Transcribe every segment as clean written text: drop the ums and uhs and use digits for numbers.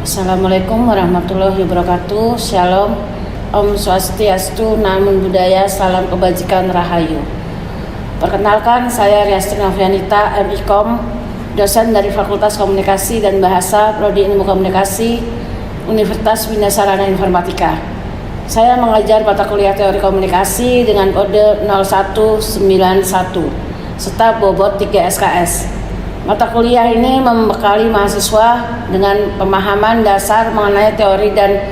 Assalamualaikum warahmatullahi wabarakatuh. Shalom, Om Swastiastu, Namo Buddhaya, salam kebajikan rahayu. Perkenalkan, saya Riasti Novianita, MIKOM, dosen dari Fakultas Komunikasi dan Bahasa, Prodi Ilmu Komunikasi, Universitas Winasarana Informatika. Saya mengajar mata kuliah teori komunikasi dengan kode 0191 serta bobot 3 SKS. Mata kuliah ini membekali mahasiswa dengan pemahaman dasar mengenai teori dan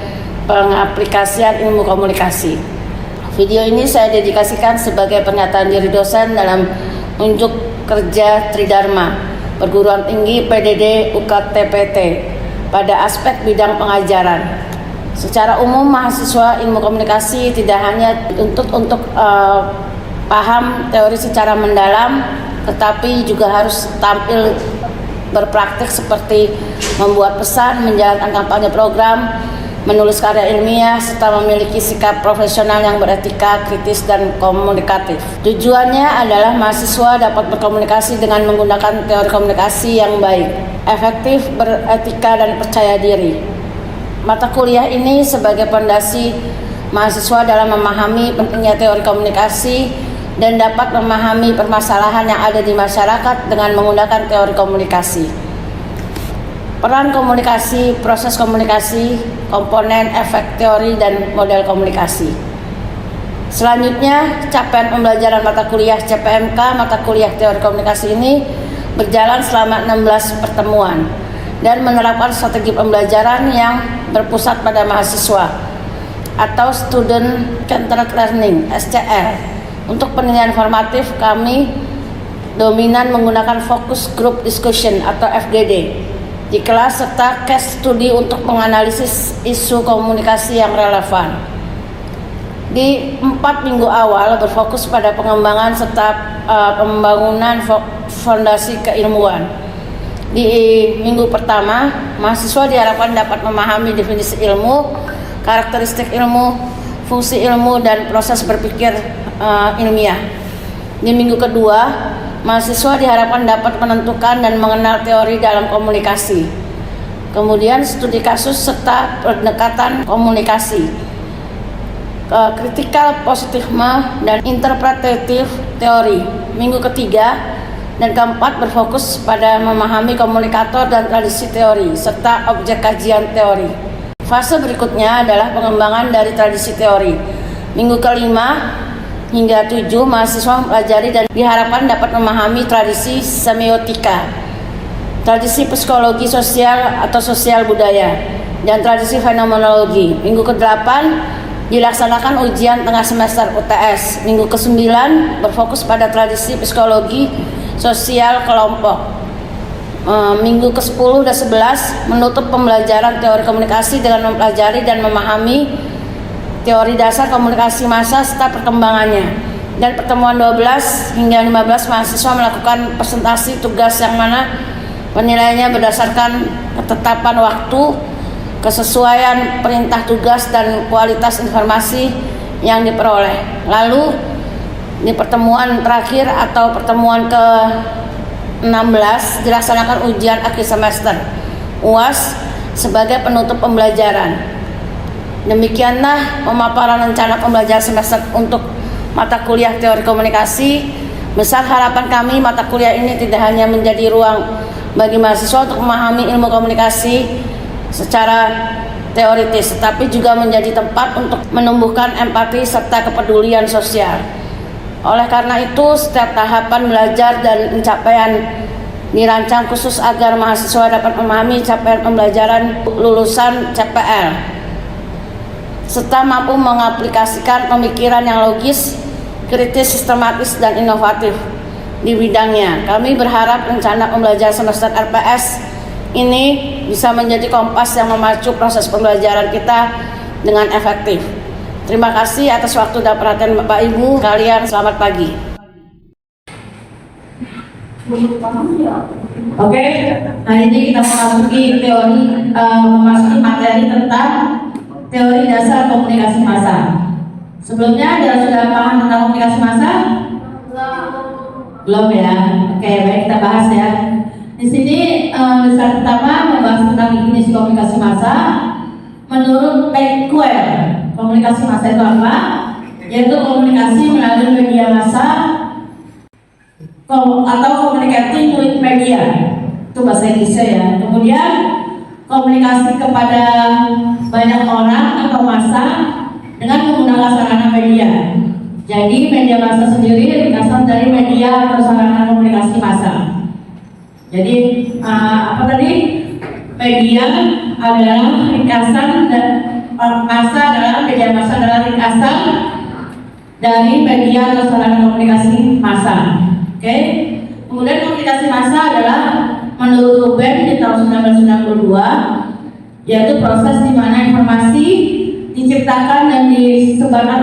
pengaplikasian ilmu komunikasi. Video ini saya dedikasikan sebagai pernyataan diri dosen dalam unjuk kerja Tridharma Perguruan Tinggi PDD UKTPT pada aspek bidang pengajaran. Secara umum, mahasiswa ilmu komunikasi tidak hanya dituntut untuk paham teori secara mendalam, tetapi juga harus tampil berpraktik seperti membuat pesan, menjalankan kampanye program, menulis karya ilmiah, serta memiliki sikap profesional yang beretika, kritis, dan komunikatif. Tujuannya adalah mahasiswa dapat berkomunikasi dengan menggunakan teori komunikasi yang baik, efektif, beretika, dan percaya diri. Mata kuliah ini sebagai fondasi mahasiswa dalam memahami pentingnya teori komunikasi dan dapat memahami permasalahan yang ada di masyarakat dengan menggunakan teori komunikasi. Peran komunikasi, proses komunikasi, komponen, efek teori, dan model komunikasi. Selanjutnya, capaian pembelajaran mata kuliah CPMK, mata kuliah teori komunikasi ini berjalan selama 16 pertemuan dan menerapkan strategi pembelajaran yang berpusat pada mahasiswa atau Student Centered Learning (SCL). Untuk penilaian formatif, kami dominan menggunakan Focus Group Discussion atau FGD di kelas serta case study untuk menganalisis isu komunikasi yang relevan. Di 4 minggu awal berfokus pada pengembangan serta pembangunan fondasi keilmuan. Di minggu pertama, mahasiswa diharapkan dapat memahami definisi ilmu, karakteristik ilmu, fungsi ilmu, dan proses berpikir ilmiah. Di minggu kedua, mahasiswa diharapkan dapat menentukan dan mengenal teori dalam komunikasi. Kemudian studi kasus serta pendekatan komunikasi, critical positivement dan interpretative teori. Minggu ketiga dan keempat berfokus pada memahami komunikator dan tradisi teori serta objek kajian teori. Fase berikutnya adalah pengembangan dari tradisi teori. Minggu kelima hingga 7, mahasiswa mempelajari dan diharapkan dapat memahami tradisi semiotika, tradisi psikologi sosial atau sosial budaya, dan tradisi fenomenologi. Minggu ke-8 dilaksanakan ujian tengah semester UTS. Minggu ke-9 berfokus pada tradisi psikologi sosial kelompok. Minggu ke-10 dan 11 menutup pembelajaran teori komunikasi dengan mempelajari dan memahami teori dasar komunikasi massa serta perkembangannya. Dan pertemuan 12 hingga 15 mahasiswa melakukan presentasi tugas yang mana penilaiannya berdasarkan ketetapan waktu, kesesuaian perintah tugas, dan kualitas informasi yang diperoleh. Lalu di pertemuan terakhir atau pertemuan ke-16 dilaksanakan ujian akhir semester UAS sebagai penutup pembelajaran. Demikianlah pemaparan rencana pembelajaran semester untuk mata kuliah teori komunikasi. Besar harapan kami mata kuliah ini tidak hanya menjadi ruang bagi mahasiswa untuk memahami ilmu komunikasi secara teoritis, tetapi juga menjadi tempat untuk menumbuhkan empati serta kepedulian sosial. Oleh karena itu, setiap tahapan belajar dan pencapaian dirancang khusus agar mahasiswa dapat memahami capaian pembelajaran lulusan CPL serta mampu mengaplikasikan pemikiran yang logis, kritis, sistematis, dan inovatif di bidangnya. Kami berharap rencana pembelajaran semester RPS ini bisa menjadi kompas yang memacu proses pembelajaran kita dengan efektif. Terima kasih atas waktu dan perhatian Bapak Ibu kalian. Selamat pagi. Oke, hari ini kita memasuki memasuki materi tentang teori dasar komunikasi massa. Sebelumnya sudah paham tentang komunikasi massa? Belum ya? Oke, baik, kita bahas ya. Di sini slide pertama membahas tentang definisi komunikasi massa. Menurut Beckwell, komunikasi massa itu apa? Yaitu komunikasi melalui media massa atau communicating with media. Itu bahasa Inggrisnya ya. Kemudian komunikasi kepada banyak orang atau massa dengan menggunakan sarana media. Jadi media massa sendiri berasal dari media atau sarana komunikasi massa. Jadi apa tadi? Media adalah ringkasan dan massa adalah media massa adalah ringkasan dari media atau sarana komunikasi massa. Oke. Kemudian komunikasi massa adalah menurut Ruben di tahun 1992, yaitu proses di mana informasi diciptakan dan disebarkan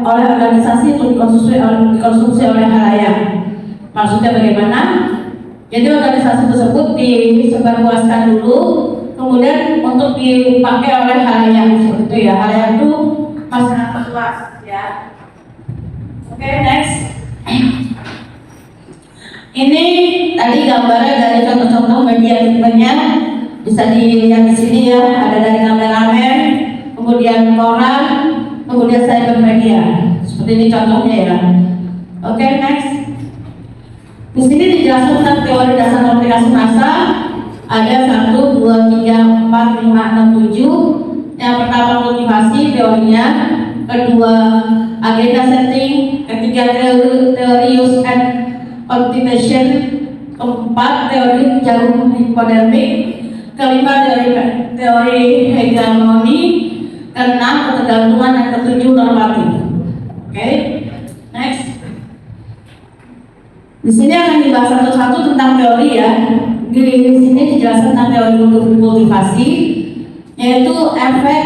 oleh organisasi untuk dikonsumsi oleh halayak. Maksudnya bagaimana? Jadi organisasi tersebut disebarluaskan dulu, kemudian untuk dipakai oleh halayak seperti itu ya. Halayak itu masyarakat luas ya. Oke, next. Ini tadi gambarnya dari contoh-contoh media tipenya, bisa dilihat di sini ya. Ada dari kameramen, kemudian koran, kemudian cybermedia. Seperti ini contohnya ya. Oke, next. Di sini dijelaskan tentang teori dasar komunikasi massa. Ada 1, 2, 3, 4, 5, 6, 7. Yang pertama motivasi teorinya, kedua agenda setting, ketiga teori use and motivation, keempat teori jarum hipodermik, kelima teori hegemoni, keenam ketergantungan, dan ketujuh normatif. Oke, next. Di sini akan dibahas satu-satu tentang teori ya. Di sini dijelaskan tentang teori motivasi, yaitu efek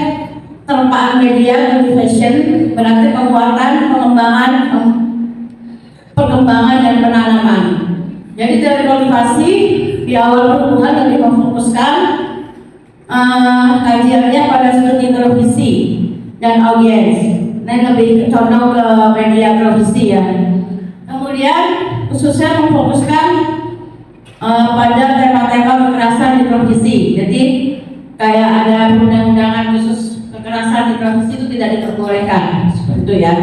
terpaan media motivation, berarti penguatan, perkembangan dan penanaman. Jadi teori motivasi di awal pertumbuhan lebih memfokuskan kajiannya pada studi televisi dan audiens. Nah, lebih condong ke media televisi ya. Kemudian khususnya memfokuskan pada tema-tema kekerasan di televisi. Jadi kayak ada undang-undangan khusus kekerasan di televisi itu tidak diperbolehkan, seperti itu ya.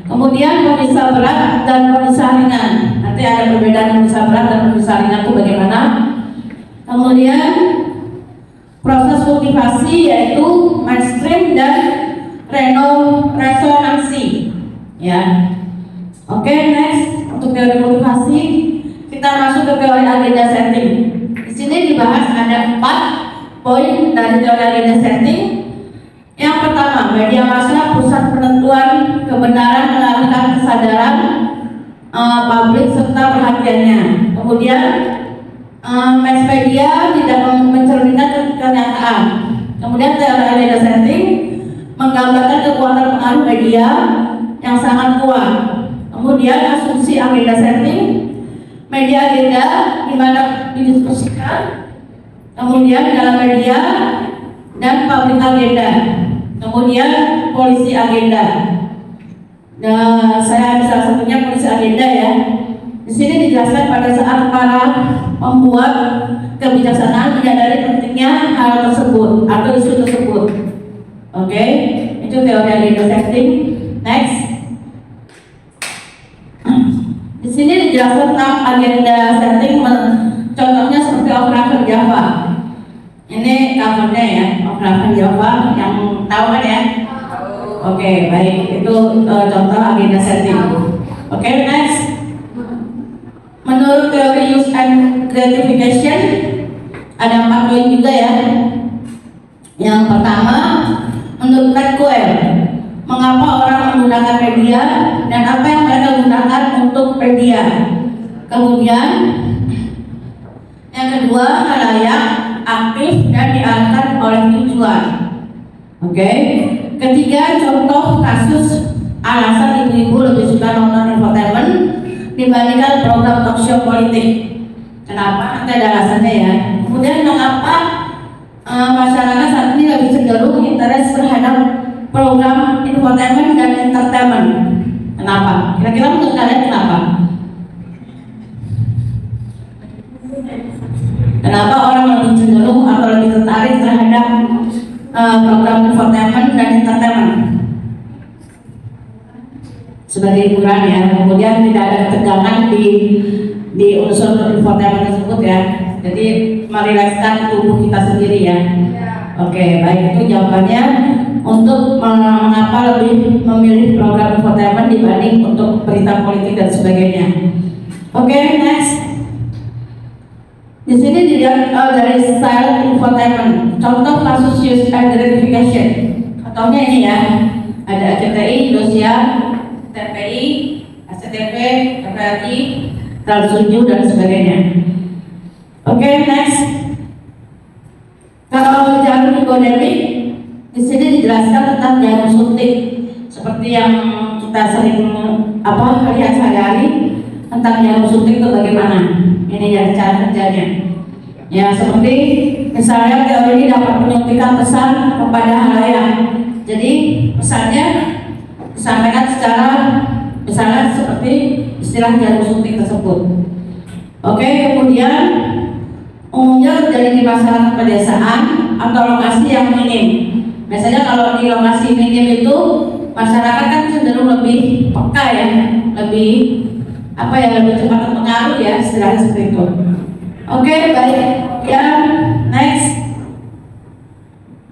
Kemudian kondisi berat dan kondisi ringan. Nanti ada perbedaan kondisi berat dan kondisi ringan itu bagaimana. Kemudian proses motivasi yaitu mainstream dan resonansi. Ya. Oke, next. Untuk teori motivasi, kita masuk ke teori agenda setting. Di sini dibahas ada 4 poin dari teori agenda setting. Yang pertama, media massa pusat penentuan kebenaran mengalihkan kesadaran publik serta perhatiannya. Kemudian mass media tidak mencerminkan kenyataan. Kemudian teori agenda setting menggambarkan kekuatan pengaruh media yang sangat kuat. Kemudian asumsi agenda setting, media agenda di mana didiskusikan, kemudian dalam media dan public agenda, kemudian polisi agenda. Nah, saya ambil salah satunya polisi agenda ya. Di sini dijelaskan pada saat para pembuat kebijaksanaan menyadari pentingnya hal tersebut atau isu tersebut. Oke, itu teori agenda setting. Next. Di sini dijelaskan tentang agenda setting, contohnya seperti operator Java. Ini covernya ya, operator Java yang tahu kan ya? Oke, baik, itu contoh agenda setting. Oke, next. Menurut teori use and gratification ada 4 poin juga ya. Yang pertama, menurut Beckwell, mengapa orang menggunakan media dan apa yang mereka gunakan untuk media. Kemudian yang kedua, halayak aktif dan diarahkan oleh tujuan. Oke. Ketiga, contoh kasus alasan ibu-ibu lebih suka nonton infotainment dibandingkan program talk show politik. Kenapa? Nanti ada alasannya ya. Kemudian mengapa masyarakat saat ini lebih cenderung interest terhadap program infotainment dan entertainment. Kenapa? Kira-kira menurut kalian kenapa? Kenapa orang lebih cenderung atau lebih tertarik terhadap program infotainment dan entertainment sebagai hiburan ya. Kemudian tidak ada ketegangan di unsur infotainment tersebut ya. Jadi merilekskan tubuh kita sendiri ya. Oke, baik, itu jawabannya untuk mengapa lebih memilih program infotainment dibanding untuk berita politik dan sebagainya. Oke, next. Di sini dilihat dari style infotainment. Contoh kasus use identification. Contohnya ini ya. Ada RCTI, Indosiar, TPI, SCTV, TVRI, Trans 7 dan sebagainya. Oke, next. Kalau jarum hipodemik, di sini dijelaskan tentang jarum suntik seperti yang kita sering lihat sehari-hari tentang jarum suntik itu bagaimana. Ini ya cara kerjanya. Ya seperti misalnya teori ini dapat menyuntikkan pesan kepada halayak. Jadi pesannya disampaikan secara misalnya seperti istilah jarum suntik tersebut. Oke, kemudian umumnya terjadi di masyarakat pedesaan atau lokasi yang minim. Biasanya kalau di lokasi minim itu masyarakat kan cenderung lebih peka ya, lebih lebih cepat terpengaruh ya, istilahnya seperti itu. Oke, baik. Ya, next.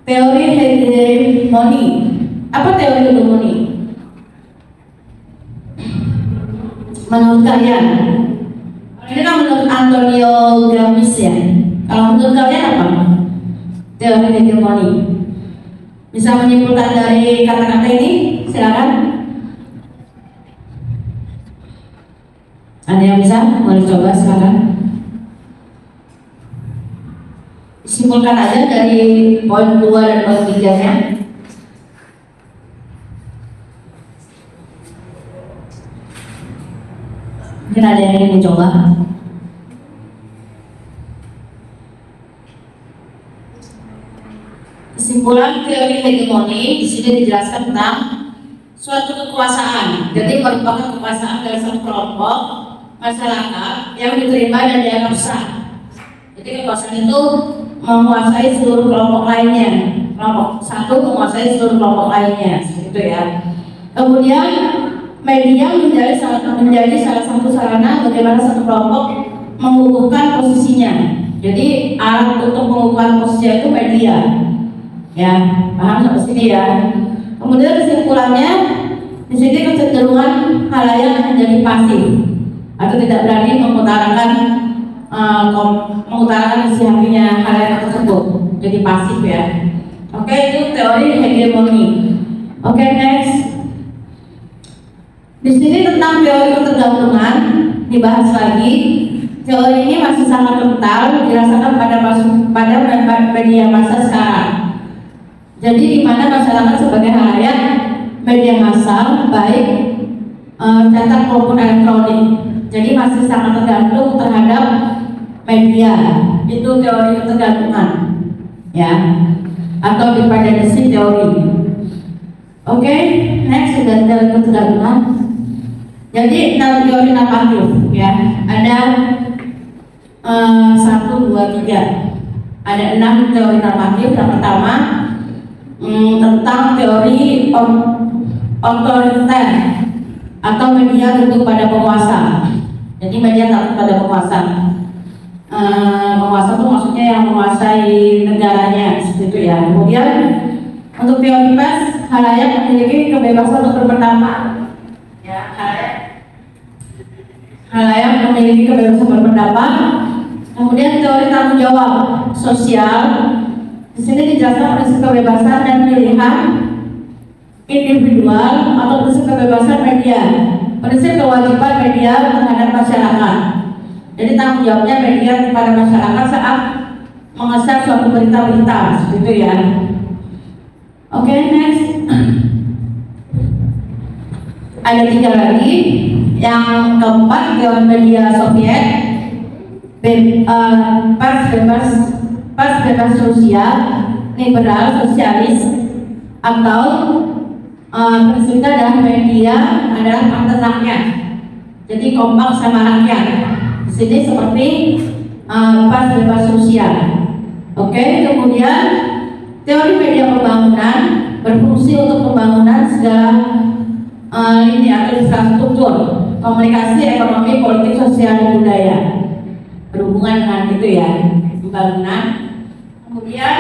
Teori hegemoni. Apa teori hegemoni? Menurut kalian? Ini kan menurut Antonio Gramsci ya. Kalau menurut kalian apa? Teori hegemoni. Bisa menyimpulkan dari kata-kata ini? Silakan. Ada yang bisa? Boleh coba sekarang. Simpulkan aja dari poin 2 dan poin 3-nya. Mungkin ada yang ingin mencoba. Kesimpulan teori hegemoni di sini dijelaskan tentang suatu kekuasaan. Jadi merupakan kekuasaan dari satu kelompok masyarakat yang diterima dan dianggap sah. Jadi kekuasaan itu menguasai seluruh kelompok lainnya. Kelompok satu menguasai seluruh kelompok lainnya, gitu ya. Kemudian media menjadi salah satu sarana bagaimana satu kelompok mengukuhkan posisinya. Jadi alat untuk mengukuhkan posisinya itu media. Ya, paham sampai sini ya. Kemudian kesimpulannya di sini kecenderungan halayak menjadi pasif atau tidak berani mengutarakan isi hatinya halayak tersebut, jadi pasif ya. Oke, itu teori hegemoni. Oke, next. Di sini tentang teori ketergantungan dibahas lagi. Teori ini masih sangat kental dirasakan pada media massa sekarang. Jadi di mana masyarakat sebagai halayak media massal baik cetak maupun elektronik. Jadi masih sangat tergantung terhadap media. Itu teori ketergantungan, ya, atau dependency teori. Oke, next sudah teori ketergantungan. Jadi teori normatif, ya, ada 1, 2, 3. Ada 6 teori normatif. Yang pertama tentang teori otoriter atau media tunduk pada penguasa. Jadi media tunduk pada penguasa. Penguasa itu maksudnya yang menguasai negaranya, seperti itu ya. Kemudian untuk teori pers, halayak memiliki kebebasan untuk berpendapat. Ya, halayak memiliki kebebasan berpendapat. Kemudian teori tanggung jawab sosial. Di sini dijelaskan prinsip kebebasan dan pilihan individual atau prinsip kebebasan media, prinsip kewajiban media terhadap masyarakat. Jadi tanggung jawabnya media kepada masyarakat saat mengeser suatu berita-berita, seperti itu ya. Oke, next. Ada 3 lagi. Yang keempat, teori media Soviet, pers bebas sosial, liberal, sosialis, atau prinsipnya adalah media adalah partner rakyat. Jadi kompak sama rakyat. Di sini seperti bebas sosial. Oke, kemudian teori media pembangunan berfungsi untuk pembangunan segala lini atau infrastruktur, komunikasi, ekonomi, politik, sosial, dan budaya. Berhubungan dengan itu ya, pembangunan. Kemudian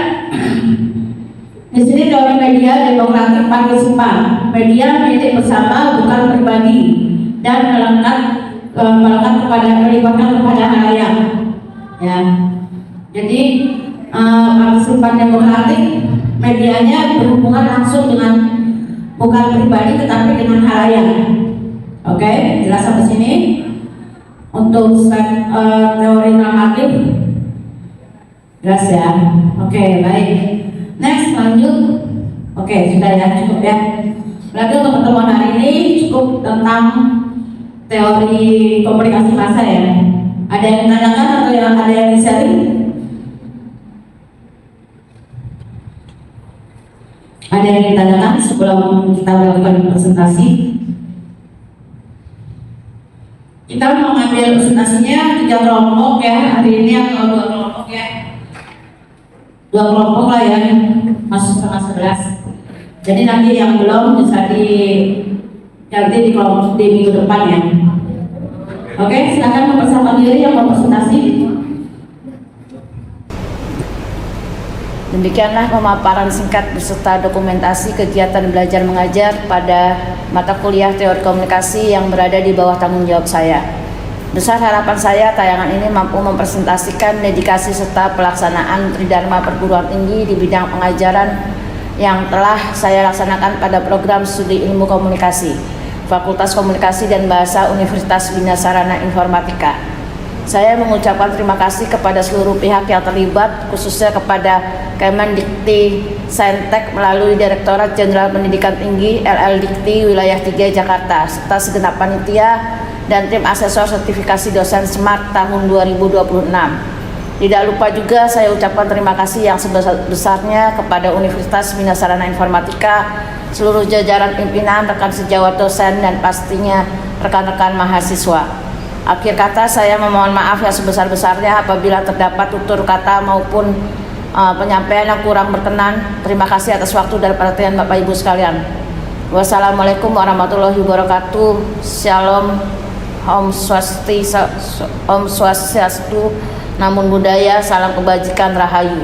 di sini teori media demokratik partisipan, media milik bersama bukan pribadi dan melekat melibatkan kepada halayak. Ya, jadi partisipan demokratik medianya berhubungan langsung dengan bukan pribadi tetapi dengan halayak. Oke, jelas sampai sini. Untuk teori normatif jelas ya. Oke, baik. Next, lanjut. Oke, sudah ya, cukup ya. Berarti untuk pertemuan hari ini cukup tentang teori komunikasi massa ya. Ada yang menanyakan atau ada yang di-sharing? Ada yang ditanyakan sebelum kita melakukan presentasi? Kita mau ngambil presentasinya 3 kelompok ya, hari ini atau 2 kelompok ya. 2 kelompok lah ya, masuk setengah 11. Jadi nanti yang belum bisa diganti di kelompok di minggu depan ya. Oke, silakan mempersiapkan diri yang mau presentasi. Demikianlah pemaparan singkat beserta dokumentasi kegiatan belajar mengajar pada mata kuliah teori komunikasi yang berada di bawah tanggung jawab saya. Besar harapan saya tayangan ini mampu mempresentasikan dedikasi serta pelaksanaan tridharma perguruan tinggi di bidang pengajaran yang telah saya laksanakan pada program studi ilmu komunikasi, Fakultas Komunikasi dan Bahasa Universitas Bina Sarana Informatika. Saya mengucapkan terima kasih kepada seluruh pihak yang terlibat, khususnya kepada Kemendikti Saintek melalui Direktorat Jenderal Pendidikan Tinggi LL.Dikti Wilayah 3 Jakarta, serta segenap panitia dan tim asesor sertifikasi dosen SMART tahun 2026. Tidak lupa juga saya ucapkan terima kasih yang sebesar-besarnya kepada Universitas Bina Sarana Informatika, seluruh jajaran pimpinan, rekan sejawat dosen, dan pastinya rekan-rekan mahasiswa. Akhir kata, saya memohon maaf yang sebesar-besarnya apabila terdapat tutur kata maupun penyampaian yang kurang berkenan. Terima kasih atas waktu dan perhatian Bapak Ibu sekalian. Wassalamualaikum warahmatullahi wabarakatuh. Shalom, Om Swastiastu, Namo Buddhaya, salam kebajikan, Rahayu.